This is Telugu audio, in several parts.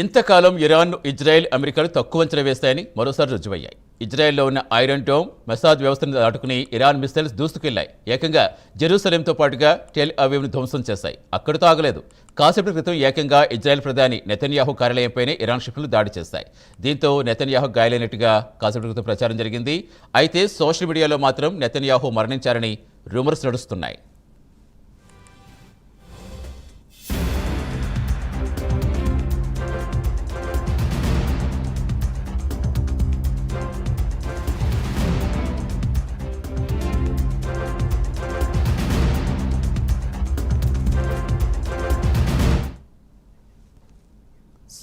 ఇంతకాలం ఇరాన్, ఇజ్రాయెల్, అమెరికాలు తక్కువ అంచనా వేస్తాయని మరోసారి రుజువయ్యాయి. ఇజ్రాయెల్లో ఉన్న ఐరన్ డోమ్, మెసాద్ వ్యవస్థను దాటుకుని ఇరాన్ మిసైల్స్ దూసుకెళ్లాయి. ఏకంగా జెరూసలేంతో పాటుగా టెల్ అవీవ్ను ధ్వంసం చేశాయి. అక్కడితో ఆగలేదు. కాసేపటి క్రితం ఏకంగా ఇజ్రాయెల్ ప్రధాని నెతన్యాహు కార్యాలయంపైనే ఇరాన్ షిప్లు దాడి చేశాయి. దీంతో నెతన్యాహు గాయాలైనట్టుగా కాసేపటి క్రితం ప్రచారం జరిగింది. అయితే సోషల్ మీడియాలో మాత్రం నెతన్యాహు మరణించారని రూమర్స్ నడుస్తున్నాయి.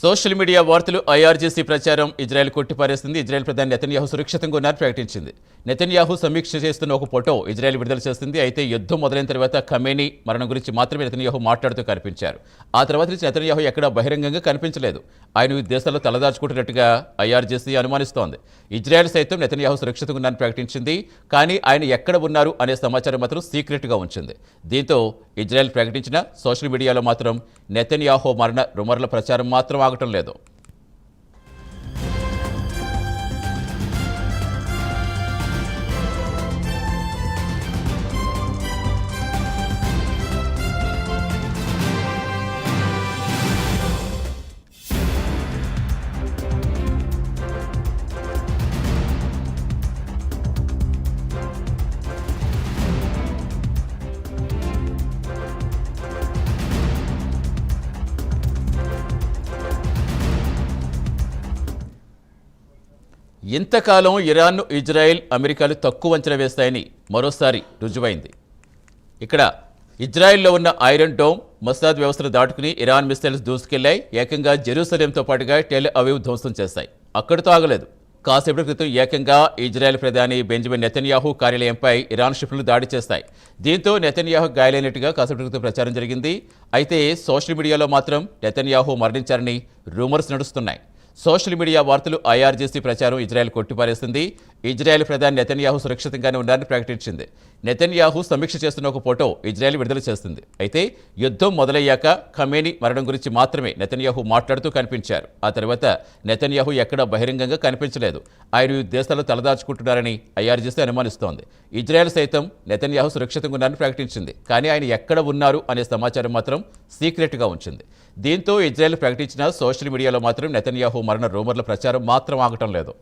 సోషల్ మీడియా వార్తలు, ఐఆర్జీసీ ప్రచారం ఇజ్రాయెల్ కొట్టిపారేస్తుంది. ఇజ్రాయెల్ ప్రధాని నెతన్యాహు సురక్షితంగా ఉన్నారని ప్రకటించింది. నెతన్యాహు సమీక్ష చేస్తున్న ఒక ఫోటో ఇజ్రాయెల్ విడుదల చేస్తుంది. అయితే యుద్ధం మొదలైన తర్వాత ఖమేనీ మరణం గురించి మాత్రమే నెతన్యాహు మాట్లాడుతూ కనిపించారు. ఆ తర్వాత నుంచి నెతన్యాహు ఎక్కడా బహిరంగంగా కనిపించలేదు. ఆయన వివిధ దేశాల్లో తలదాచుకుంటున్నట్టుగా ఐఆర్జీసీ అనుమానిస్తోంది. ఇజ్రాయెల్ సైతం నెతన్యాహు సురక్షితంగా ఉన్నారని ప్రకటించింది. కానీ ఆయన ఎక్కడ ఉన్నారు అనే సమాచారం మాత్రం సీక్రెట్గా ఉంచింది. దీంతో ఇజ్రాయెల్ ప్రకటించిన సోషల్ మీడియాలో మాత్రం నెతన్యాహు మరణ రుమర్ల ప్రచారం మాత్రం ఆగటం లేదు. ఇంతకాలం ఇరాన్, ఇజ్రాయెల్, అమెరికాలు తక్కువ అంచనా వేస్తాయని మరోసారి రుజువైంది. ఇక్కడ ఇజ్రాయెల్లో ఉన్న ఐరన్ డోమ్, మసాద్ వ్యవస్థను దాటుకుని ఇరాన్ మిసైల్స్ దూసుకెళ్లాయి. ఏకంగా జెరూసలేంతో పాటుగా టెల్ అవీవ్ ధ్వంసం చేశాయి. అక్కడితో ఆగలేదు. కాసేపటి క్రితం ఏకంగా ఇజ్రాయెల్ ప్రధాని బెంజమిన్ నెతన్యాహు కార్యాలయంపై ఇరాన్ షిప్లు దాడి చేస్తాయి. దీంతో నెతన్యాహు గాయాలైనట్టుగా కాసేపటి క్రితం ప్రచారం జరిగింది. అయితే సోషల్ మీడియాలో మాత్రం నెతన్యాహు మరణించారని రూమర్స్ నడుస్తున్నాయి. సోషల్ మీడియా వార్తలు, ఐఆర్జీసీ ప్రచారం ఇజ్రాయెల్ కొట్టిపారేస్తుంది. ఇజ్రాయెల్ ప్రధాని నెతన్యాహు సురక్షితంగానే ఉన్నారని ప్రకటించింది. నెతన్యాహు సమీక్ష చేస్తున్న ఒక ఫోటో ఇజ్రాయెల్ విడుదల చేస్తుంది. అయితే యుద్ధం మొదలయ్యాక ఖమేనీ మరణం గురించి మాత్రమే నెతన్యాహు మాట్లాడుతూ కనిపించారు. ఆ తర్వాత నెతన్యాహు ఎక్కడా బహిరంగంగా కనిపించలేదు. ఆయన వివిధ దేశాల్లో తలదాచుకుంటున్నారని ఐఆర్జీసీ అనుమానిస్తోంది. ఇజ్రాయెల్ సైతం నెతన్యాహు సురక్షితంగా ఉన్నారని ప్రకటించింది. కానీ ఆయన ఎక్కడ ఉన్నారు అనే సమాచారం మాత్రం సీక్రెట్గా ఉంచింది. దీంతో ఇజ్రాయెల్ ప్రకటించిన సోషల్ మీడియాలో మాత్రం నెతన్యాహు మరణ రూమర్ల ప్రచారం మాత్రం ఆగటం లేదు.